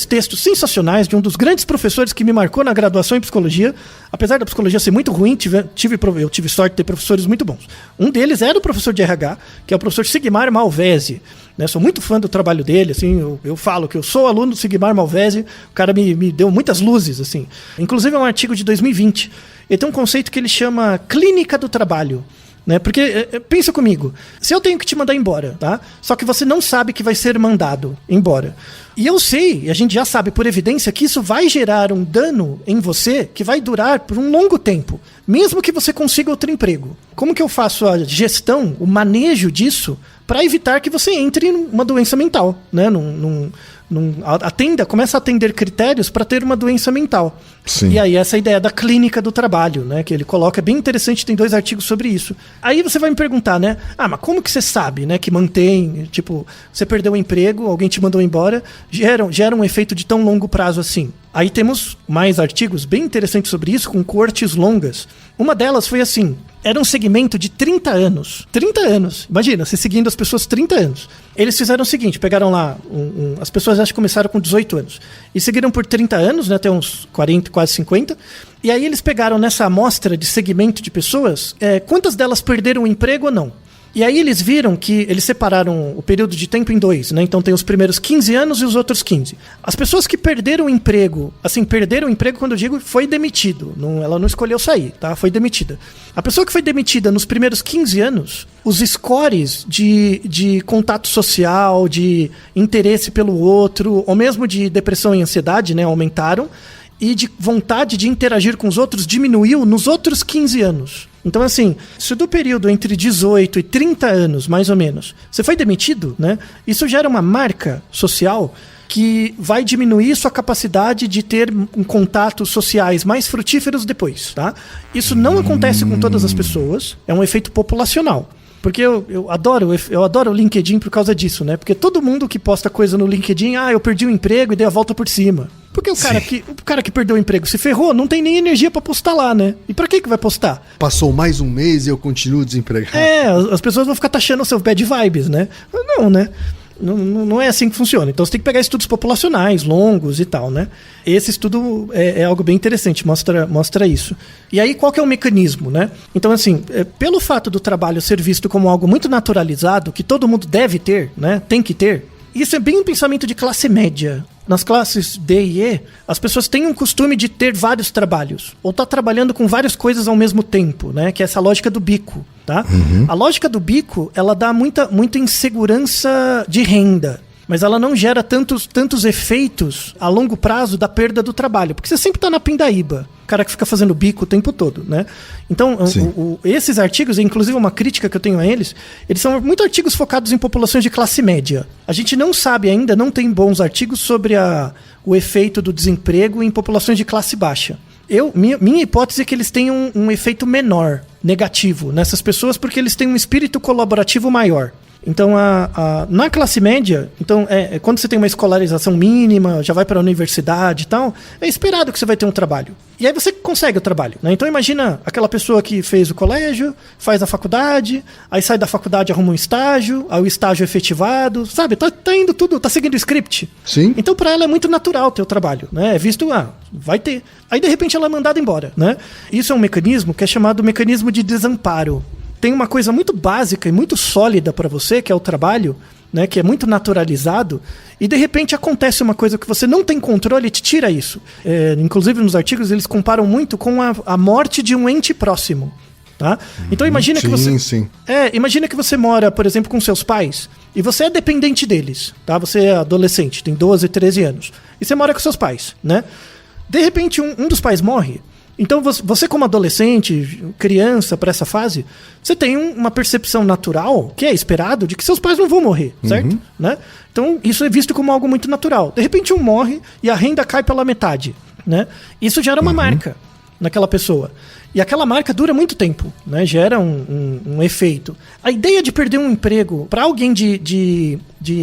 S3: textos sensacionais de um dos grandes professores que me marcou na graduação em psicologia. Apesar da psicologia ser muito ruim, eu tive sorte de ter professores muito bons. Um deles era o professor de RH, que é o professor Sigmar Malvesi. Né? Sou muito fã do trabalho dele, assim, eu falo que eu sou aluno do Sigmar Malvesi, o cara me deu muitas luzes, assim. Inclusive é um artigo de 2020. Ele tem um conceito que ele chama clínica do trabalho. Né? Porque, pensa comigo, se eu tenho que te mandar embora, tá? Só que você não sabe que vai ser mandado embora. E eu sei, a gente já sabe por evidência que isso vai gerar um dano em você que vai durar por um longo tempo, mesmo que você consiga outro emprego. Como que eu faço a gestão, o manejo disso, para evitar que você entre numa doença mental, né? Começa a atender critérios para ter uma doença mental.
S1: Sim.
S3: E aí essa ideia da clínica do trabalho, né, que ele coloca, é bem interessante, tem 2 artigos sobre isso. Aí você vai me perguntar, né, mas como que você sabe, né, que mantém, tipo, você perdeu o emprego, alguém te mandou embora, gera um efeito de tão longo prazo assim. Aí temos mais artigos bem interessantes sobre isso, com coortes longas. Uma delas foi assim, era um segmento de 30 anos. 30 anos. Imagina, você seguindo as pessoas 30 anos. Eles fizeram o seguinte, pegaram lá, as pessoas acho que começaram com 18 anos. E seguiram por 30 anos, né, até uns 40, quase 50. E aí eles pegaram nessa amostra de segmento de pessoas, quantas delas perderam o emprego ou não. E aí eles viram que eles separaram o período de tempo em 2, né? Então tem os primeiros 15 anos e os outros 15. As pessoas que perderam o emprego, assim, perderam o emprego quando eu digo foi demitido, ela não escolheu sair, tá? Foi demitida. A pessoa que foi demitida nos primeiros 15 anos, os scores de contato social, de interesse pelo outro, ou mesmo de depressão e ansiedade, né, aumentaram, e de vontade de interagir com os outros diminuiu nos outros 15 anos. Então, assim, se do período entre 18 e 30 anos, mais ou menos, você foi demitido, né? Isso gera uma marca social que vai diminuir sua capacidade de ter contatos sociais mais frutíferos depois, tá? Isso não acontece com todas as pessoas, é um efeito populacional. Porque eu adoro o LinkedIn por causa disso, né? Porque todo mundo que posta coisa no LinkedIn, eu perdi o emprego e dei a volta por cima. Porque o cara que perdeu o emprego se ferrou, não tem nem energia pra postar lá, né? E pra que vai postar?
S1: Passou mais um mês e eu continuo desempregado.
S3: As pessoas vão ficar taxando os seus bad vibes, né? Não, né? Não é assim que funciona. Então você tem que pegar estudos populacionais, longos e tal, né? Esse estudo é algo bem interessante, mostra isso. E aí, qual que é o mecanismo, né? Então, assim, pelo fato do trabalho ser visto como algo muito naturalizado, que todo mundo deve ter, né? Tem que ter, isso é bem um pensamento de classe média. Nas classes D e E, as pessoas têm um costume de ter vários trabalhos, ou tá trabalhando com várias coisas ao mesmo tempo, né? Que é essa lógica do bico, tá? A lógica do bico, ela dá muita insegurança de renda, mas ela não gera tantos efeitos a longo prazo da perda do trabalho, porque você sempre tá na pindaíba, o cara que fica fazendo bico o tempo todo, né? Então, esses artigos, inclusive uma crítica que eu tenho a eles são muito artigos focados em populações de classe média. A gente não sabe ainda, não tem bons artigos sobre o efeito do desemprego em populações de classe baixa. Minha hipótese é que eles tenham um efeito menor, negativo, nessas pessoas, porque eles têm um espírito colaborativo maior. Então, na classe média, então, quando você tem uma escolarização mínima, já vai para a universidade e tal, é esperado que você vai ter um trabalho. E aí você consegue o trabalho, né? Então, imagina aquela pessoa que fez o colégio, faz a faculdade, aí sai da faculdade, arruma um estágio, aí o estágio é efetivado, sabe? Tá indo tudo, tá seguindo o script. Sim. Então, para ela é muito natural ter o trabalho, né? É visto, vai ter. Aí, de repente, ela é mandada embora, né? Isso é um mecanismo que é chamado mecanismo de desamparo. Tem uma coisa muito básica e muito sólida para você, que é o trabalho, né, que é muito naturalizado, e de repente acontece uma coisa que você não tem controle e te tira isso. Inclusive nos artigos eles comparam muito com a morte de um ente próximo. Tá? Então imagina que você... imagina que você mora, por exemplo, com seus pais, e você é dependente deles. Tá? Você é adolescente, tem 12, 13 anos, e você mora com seus pais. Né? De repente um dos pais morre. Então você como adolescente, criança para essa fase, você tem uma percepção natural, que é esperado, de que seus pais não vão morrer, certo? Né? Então isso é visto como algo muito natural. De repente morre e a renda cai pela metade, né? Isso gera uma marca naquela pessoa. E aquela marca dura muito tempo, né? Gera um efeito. A ideia de perder um emprego para alguém de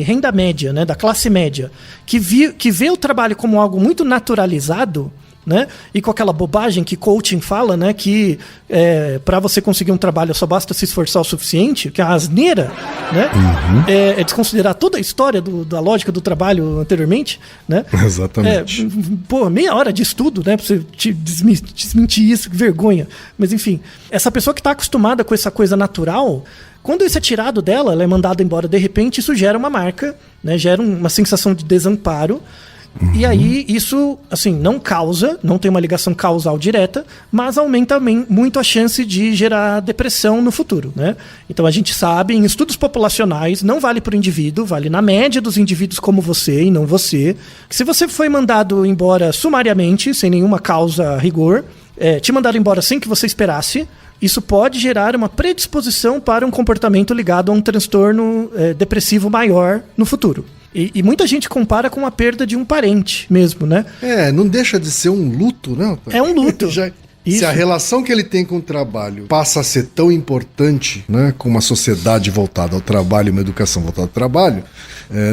S3: renda média, né? Da classe média, que vê o trabalho como algo muito naturalizado, né? E com aquela bobagem que coaching fala, né? Que para você conseguir um trabalho só basta se esforçar o suficiente, que é a asneira, né? É desconsiderar toda a história da lógica do trabalho anteriormente, né?
S1: Exatamente.
S3: Meia hora de estudo, né? Pra você desmentir isso, que vergonha. Mas enfim, essa pessoa que está acostumada com essa coisa natural, quando isso é tirado dela, ela é mandada embora de repente, isso gera uma marca, né? Gera uma sensação de desamparo. E aí isso, assim, não tem uma ligação causal direta, mas aumenta muito a chance de gerar depressão no futuro, né? Então a gente sabe, em estudos populacionais, não vale para o indivíduo, vale na média dos indivíduos como você e não você, que se você foi mandado embora sumariamente, sem nenhuma causa a rigor, te mandaram embora sem que você esperasse, isso pode gerar uma predisposição para um comportamento ligado a um transtorno depressivo maior no futuro. E muita gente compara com a perda de um parente mesmo, né?
S1: Não deixa de ser um luto, né?
S3: É um luto.
S1: Se a relação que ele tem com o trabalho passa a ser tão importante, né, com uma sociedade voltada ao trabalho, uma educação voltada ao trabalho,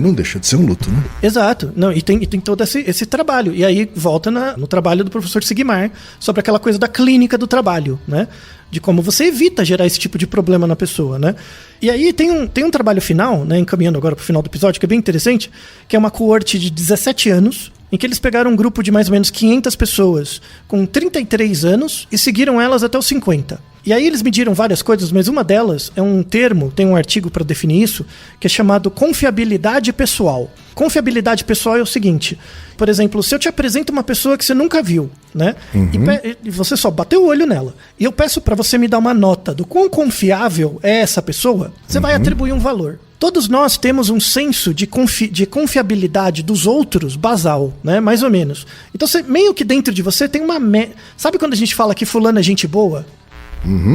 S1: não deixa de ser um luto, né?
S3: Exato. Não, e tem todo esse trabalho. E aí volta no trabalho do professor Sigmar sobre aquela coisa da clínica do trabalho, né? De como você evita gerar esse tipo de problema na pessoa, né? E aí tem um trabalho final, né, encaminhando agora para o final do episódio, que é bem interessante, que é uma coorte de 17 anos, em que eles pegaram um grupo de mais ou menos 500 pessoas com 33 anos e seguiram elas até os 50. E aí eles mediram várias coisas, mas uma delas é um termo, tem um artigo para definir isso, que é chamado confiabilidade pessoal. Confiabilidade pessoal é o seguinte: por exemplo, se eu te apresento uma pessoa que você nunca viu, né? E você só bateu o olho nela, e eu peço para você me dar uma nota do quão confiável é essa pessoa, você vai atribuir um valor. Todos nós temos um senso de confiabilidade dos outros basal, né? Mais ou menos. Então, meio que dentro de você tem uma... Sabe quando a gente fala que fulano é gente boa?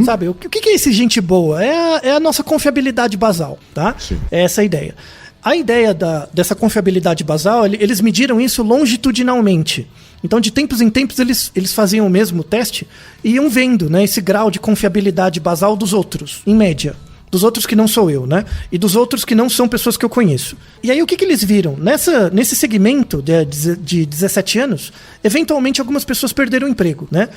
S3: Sabe? O que é esse gente boa? É a nossa confiabilidade basal, tá? Sim. É essa a ideia. A ideia dessa confiabilidade basal, eles mediram isso longitudinalmente. Então, de tempos em tempos, eles faziam o mesmo teste e iam vendo, né, esse grau de confiabilidade basal dos outros, em média. Dos outros que não sou eu, né? E dos outros que não são pessoas que eu conheço. E aí o que eles viram? Nesse segmento de 17 anos, eventualmente algumas pessoas perderam o emprego, né?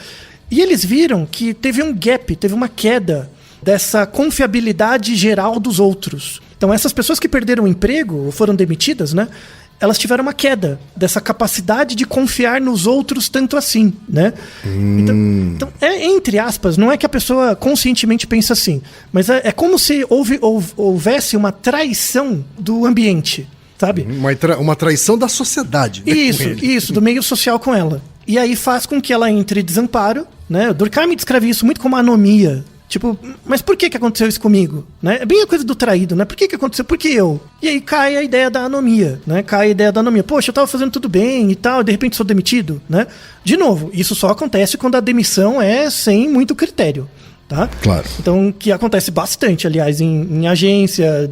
S3: E eles viram que teve um gap, teve uma queda dessa confiabilidade geral dos outros. Então essas pessoas que perderam o emprego ou foram demitidas, né? Elas tiveram uma queda dessa capacidade de confiar nos outros tanto assim, né? Então, entre aspas, não é que a pessoa conscientemente pensa assim, mas é como se houvesse uma traição do ambiente, sabe?
S1: Uma traição da sociedade. Né,
S3: Isso, do meio social com ela. E aí faz com que ela entre em desamparo, né? O Durkheim descreve isso muito como anomia. Tipo, mas por que aconteceu isso comigo? Né? É bem a coisa do traído, né? Por que aconteceu? Por que eu? E aí cai a ideia da anomia, né? Cai a ideia da anomia. Poxa, eu tava fazendo tudo bem e tal, de repente sou demitido, né? De novo, isso só acontece quando a demissão é sem muito critério, tá?
S1: Claro.
S3: Então, que acontece bastante, aliás, em agência.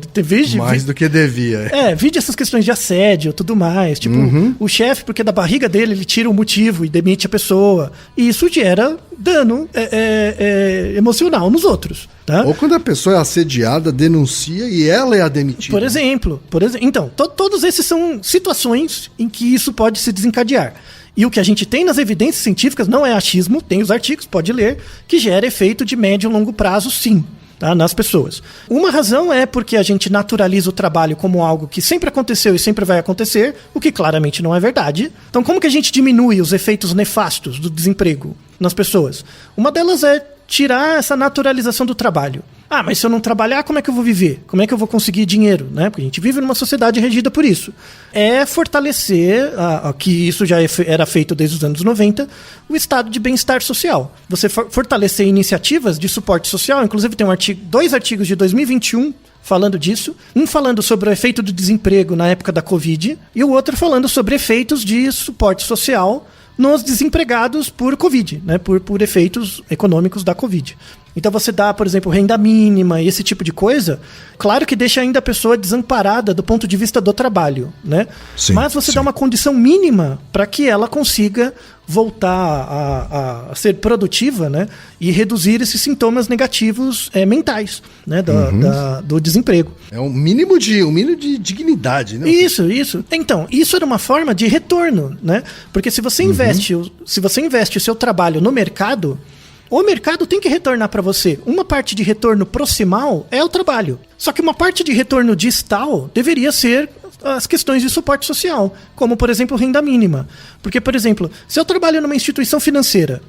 S1: Mais do que devia.
S3: Vide essas questões de assédio, tudo mais. Tipo, o chefe, porque da barriga dele, ele tira o motivo e demite a pessoa. E isso gera dano emocional nos outros, tá?
S1: Ou quando a pessoa é assediada, denuncia e ela é a demitida.
S3: Por exemplo. Então, todos esses são situações em que isso pode se desencadear. E o que a gente tem nas evidências científicas não é achismo, tem os artigos, pode ler, que gera efeito de médio e longo prazo, sim, tá, nas pessoas. Uma razão é porque a gente naturaliza o trabalho como algo que sempre aconteceu e sempre vai acontecer, o que claramente não é verdade. Então, como que a gente diminui os efeitos nefastos do desemprego nas pessoas? Uma delas é tirar essa naturalização do trabalho. Ah, mas se eu não trabalhar, como é que eu vou viver? Como é que eu vou conseguir dinheiro? Né? Porque a gente vive numa sociedade regida por isso. É fortalecer, que isso já era feito desde os anos 90, o estado de bem-estar social. Você fortalecer iniciativas de suporte social, inclusive tem dois artigos de 2021 falando disso, um falando sobre o efeito do desemprego na época da Covid e o outro falando sobre efeitos de suporte social nos desempregados por Covid, né? por efeitos econômicos da Covid. Então você dá, por exemplo, renda mínima e esse tipo de coisa, claro que deixa ainda a pessoa desamparada do ponto de vista do trabalho, né?
S1: Sim,
S3: mas você dá uma condição mínima para que ela consiga voltar a ser produtiva, né? E reduzir esses sintomas negativos mentais, né? Do desemprego.
S1: É um mínimo de dignidade, né?
S3: Isso. Então, isso era uma forma de retorno, né? Porque se você investe o seu trabalho no mercado, o mercado tem que retornar para você. Uma parte de retorno proximal é o trabalho. Só que uma parte de retorno distal deveria ser as questões de suporte social, como, por exemplo, renda mínima. Porque, por exemplo, se eu trabalho numa instituição financeira,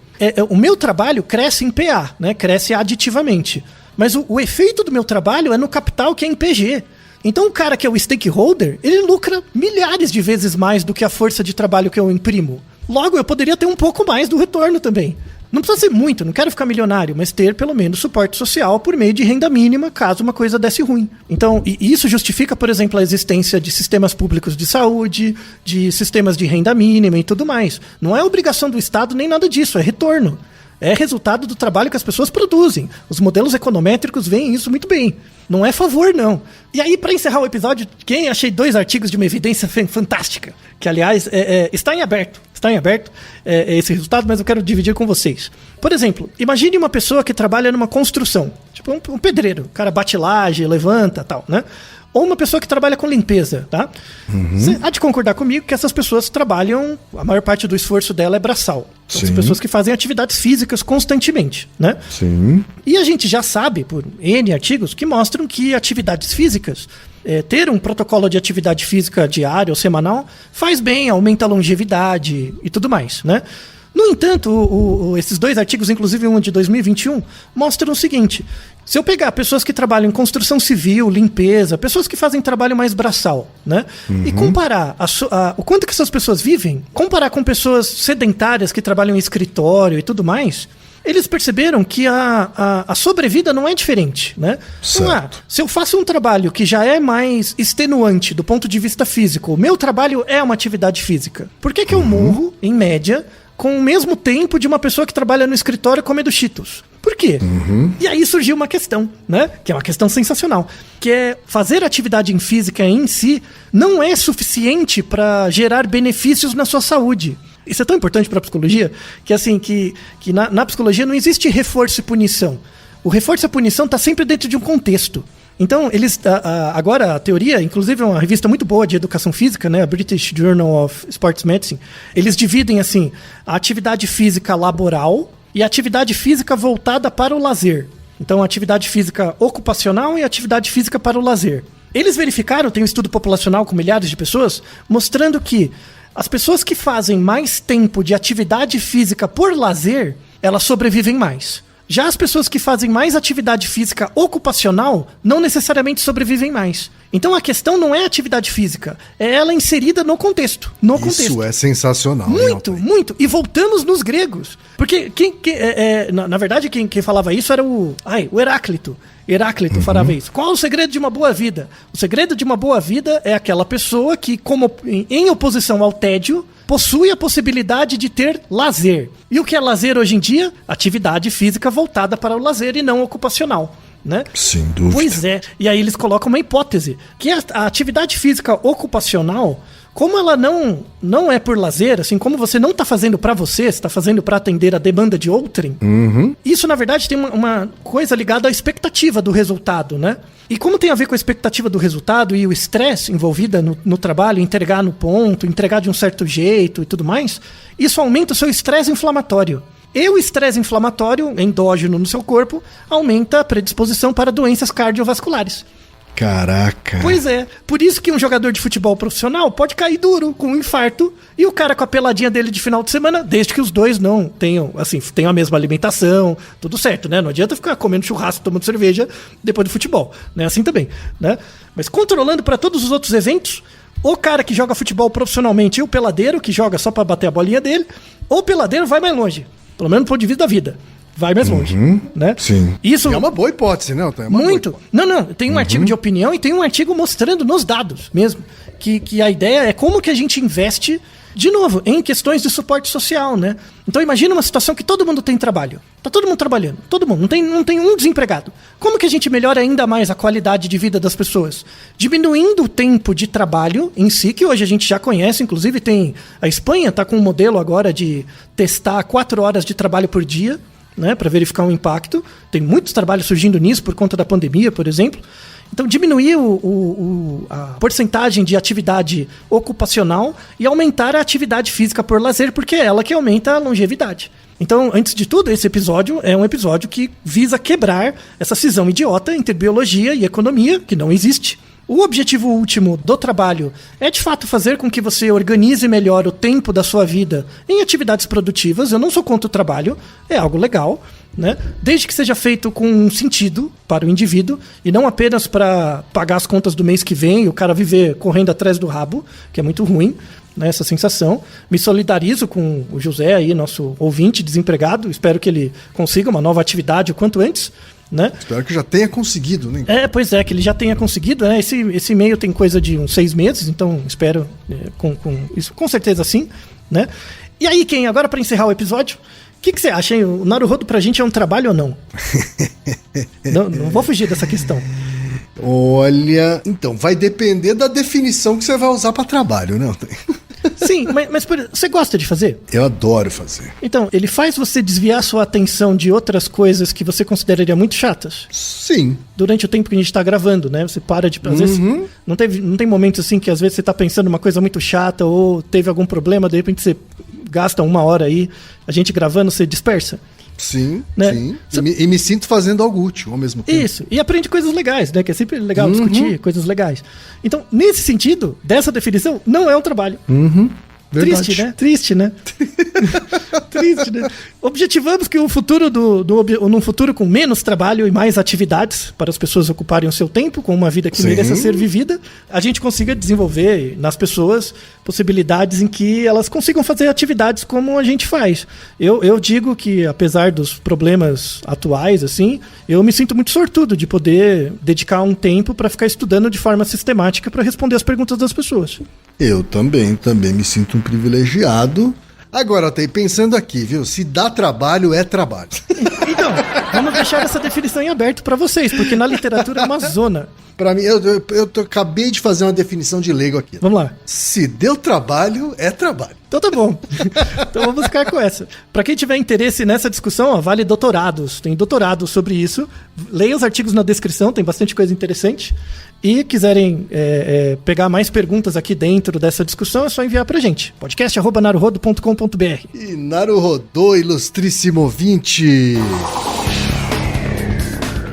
S3: o meu trabalho cresce em PA, né? Cresce aditivamente. Mas o efeito do meu trabalho é no capital, que é em PG. Então o cara que é o stakeholder, ele lucra milhares de vezes mais do que a força de trabalho que eu imprimo. Logo, eu poderia ter um pouco mais do retorno também. Não precisa ser muito, não quero ficar milionário, mas ter pelo menos suporte social por meio de renda mínima, caso uma coisa desse ruim. Então, isso justifica, por exemplo, a existência de sistemas públicos de saúde, de sistemas de renda mínima e tudo mais. Não é obrigação do Estado nem nada disso, é retorno. É resultado do trabalho que as pessoas produzem. Os modelos econométricos veem isso muito bem. Não é favor, não. E aí, para encerrar o episódio, achei 2 artigos de uma evidência fantástica, que, aliás, está em aberto. Está em aberto esse resultado, mas eu quero dividir com vocês. Por exemplo, imagine uma pessoa que trabalha numa construção, tipo um pedreiro. O cara bate laje, levanta, tal, né? Ou uma pessoa que trabalha com limpeza, tá? Você há de concordar comigo que essas pessoas trabalham, a maior parte do esforço dela é braçal. São as pessoas que fazem atividades físicas constantemente, né?
S1: Sim.
S3: E a gente já sabe, por N artigos, que mostram que atividades físicas, ter um protocolo de atividade física diária ou semanal, faz bem, aumenta a longevidade e tudo mais, né? No entanto, esses 2 artigos, inclusive um de 2021, mostram o seguinte: se eu pegar pessoas que trabalham em construção civil, limpeza, pessoas que fazem trabalho mais braçal, né? E comparar o quanto que essas pessoas vivem, comparar com pessoas sedentárias que trabalham em escritório e tudo mais, eles perceberam que a sobrevida não é diferente, né? Então, se eu faço um trabalho que já é mais extenuante do ponto de vista físico, o meu trabalho é uma atividade física, por que eu morro, em média, com o mesmo tempo de uma pessoa que trabalha no escritório comendo Cheetos? Por quê? E aí surgiu uma questão, né? Que é uma questão sensacional, que é fazer atividade física em si não é suficiente para gerar benefícios na sua saúde. Isso é tão importante para a psicologia, que assim, que na psicologia não existe reforço e punição. O reforço e a punição está sempre dentro de um contexto. Então, agora a teoria, inclusive é uma revista muito boa de educação física, né, a British Journal of Sports Medicine, eles dividem assim, a atividade física laboral e a atividade física voltada para o lazer. Então, a atividade física ocupacional e a atividade física para o lazer. Eles verificaram, tem um estudo populacional com milhares de pessoas, mostrando que as pessoas que fazem mais tempo de atividade física por lazer, elas sobrevivem mais. Já as pessoas que fazem mais atividade física ocupacional não necessariamente sobrevivem mais. Então a questão não é a atividade física, é ela inserida no contexto.
S1: Isso é sensacional.
S3: Muito, muito. E voltamos nos gregos. Porque na verdade quem falava isso era o Heráclito. Heráclito falava isso. Qual o segredo de uma boa vida? O segredo de uma boa vida é aquela pessoa que, em oposição ao tédio, possui a possibilidade de ter lazer. E o que é lazer hoje em dia? Atividade física voltada para o lazer e não ocupacional. Né?
S1: Sem dúvida.
S3: Pois é. E aí eles colocam uma hipótese, que a atividade física ocupacional, como ela não é por lazer, assim, como você não está fazendo para você está fazendo para atender a demanda de outrem, isso na verdade tem uma coisa ligada à expectativa do resultado, né? E como tem a ver com a expectativa do resultado e o estresse envolvido no trabalho, entregar no ponto, entregar de um certo jeito e tudo mais, isso aumenta o seu estresse inflamatório. E o estresse inflamatório endógeno no seu corpo aumenta a predisposição para doenças cardiovasculares.
S1: Caraca.
S3: Pois é, por isso que um jogador de futebol profissional pode cair duro, com um infarto, e o cara com a peladinha dele de final de semana, desde que os dois não tenham a mesma alimentação, tudo certo, né? Não adianta ficar comendo churrasco, tomando cerveja depois do futebol, né? Assim também, né? Mas controlando para todos os outros eventos, o cara que joga futebol profissionalmente e o peladeiro, que joga só para bater a bolinha dele, o peladeiro vai mais longe, pelo menos do ponto de vista da vida. Vai mais longe, né?
S1: Sim.
S3: Isso
S1: é uma boa hipótese, né?
S3: Muito. Não, tem um artigo de opinião e tem um artigo mostrando nos dados mesmo, que a ideia é como que a gente investe, de novo, em questões de suporte social, né? Então imagina uma situação que todo mundo tem trabalho. Tá todo mundo trabalhando, todo mundo, não tem um desempregado. Como que a gente melhora ainda mais a qualidade de vida das pessoas? Diminuindo o tempo de trabalho em si, que hoje a gente já conhece, inclusive a Espanha tá com um modelo agora de testar 4 horas de trabalho por dia, né, para verificar o impacto. Tem muitos trabalhos surgindo nisso por conta da pandemia, por exemplo. Então, diminuir a porcentagem de atividade ocupacional e aumentar a atividade física por lazer, porque é ela que aumenta a longevidade. Então, antes de tudo, esse episódio é um episódio que visa quebrar essa cisão idiota entre biologia e economia, que não existe. O objetivo último do trabalho é, de fato, fazer com que você organize melhor o tempo da sua vida em atividades produtivas. Eu não sou contra o trabalho, é algo legal, né? Desde que seja feito com um sentido para o indivíduo e não apenas para pagar as contas do mês que vem e o cara viver correndo atrás do rabo, que é muito ruim, né, essa sensação. Me solidarizo com o José aí, nosso ouvinte desempregado. Espero que ele consiga uma nova atividade o quanto antes. Né?
S1: Espero que já tenha conseguido, né?
S3: Pois é, que ele já tenha conseguido, né? Esse e-mail tem coisa de uns 6 meses, então espero isso com certeza sim, né? E aí, Ken, agora para encerrar o episódio, o que você acha, hein? O Naruhodo pra gente é um trabalho ou não? não vou fugir dessa questão.
S1: Olha, então, vai depender da definição que você vai usar para trabalho, né?
S3: Sim, mas você gosta de fazer?
S1: Eu adoro fazer.
S3: Então, ele faz você desviar sua atenção de outras coisas que você consideraria muito chatas?
S1: Sim.
S3: Durante o tempo que a gente está gravando, né? Você para de... Às vezes, não tem momentos assim que às vezes você está pensando uma coisa muito chata ou teve algum problema, de repente você gasta 1 hora aí, a gente gravando, você dispersa?
S1: Sim,
S3: né?
S1: Sim. E me sinto fazendo algo útil ao mesmo tempo.
S3: Isso, e aprende coisas legais, né? Que é sempre legal discutir coisas legais. Então, nesse sentido, dessa definição, não é um trabalho.
S1: Verdade.
S3: Triste, né? Triste, né? Objetivamos que num futuro com menos trabalho e mais atividades para as pessoas ocuparem o seu tempo com uma vida que mereça ser vivida, a gente consiga desenvolver nas pessoas possibilidades em que elas consigam fazer atividades como a gente faz. Eu digo que, apesar dos problemas atuais, assim, eu me sinto muito sortudo de poder dedicar um tempo para ficar estudando de forma sistemática para responder as perguntas das pessoas.
S1: Eu também me sinto um privilegiado. Agora, pensando aqui, viu? Se dá trabalho, é trabalho.
S3: Então, vamos deixar essa definição em aberto para vocês, porque na literatura é uma zona.
S1: Para mim, eu acabei de fazer uma definição de leigo aqui.
S3: Vamos lá.
S1: Se deu trabalho, é trabalho.
S3: Então tá bom. Então vamos ficar com essa. Para quem tiver interesse nessa discussão, vale doutorados. Tem doutorado sobre isso. Leia os artigos na descrição, tem bastante coisa interessante. E quiserem pegar mais perguntas aqui dentro dessa discussão, é só enviar pra gente. podcast@naruhodo.com.br.
S1: E Naruhodô, ilustríssimo ouvinte.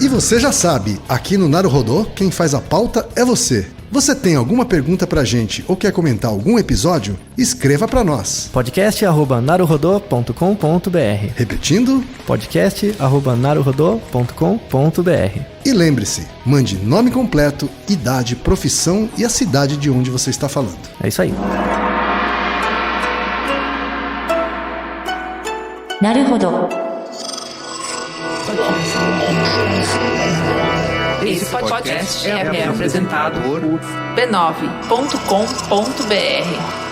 S1: E você já sabe, aqui no Naruhodô, quem faz a pauta é você. Você tem alguma pergunta pra gente ou quer comentar algum episódio? Escreva pra nós.
S3: podcast@naruhodô.com.br.
S1: Repetindo?
S3: podcast@naruhodô.com.br.
S1: E lembre-se, mande nome completo, idade, profissão e a cidade de onde você está falando.
S3: É isso aí.
S2: なるほど。
S7: Esse podcast é apresentado por b9.com.br.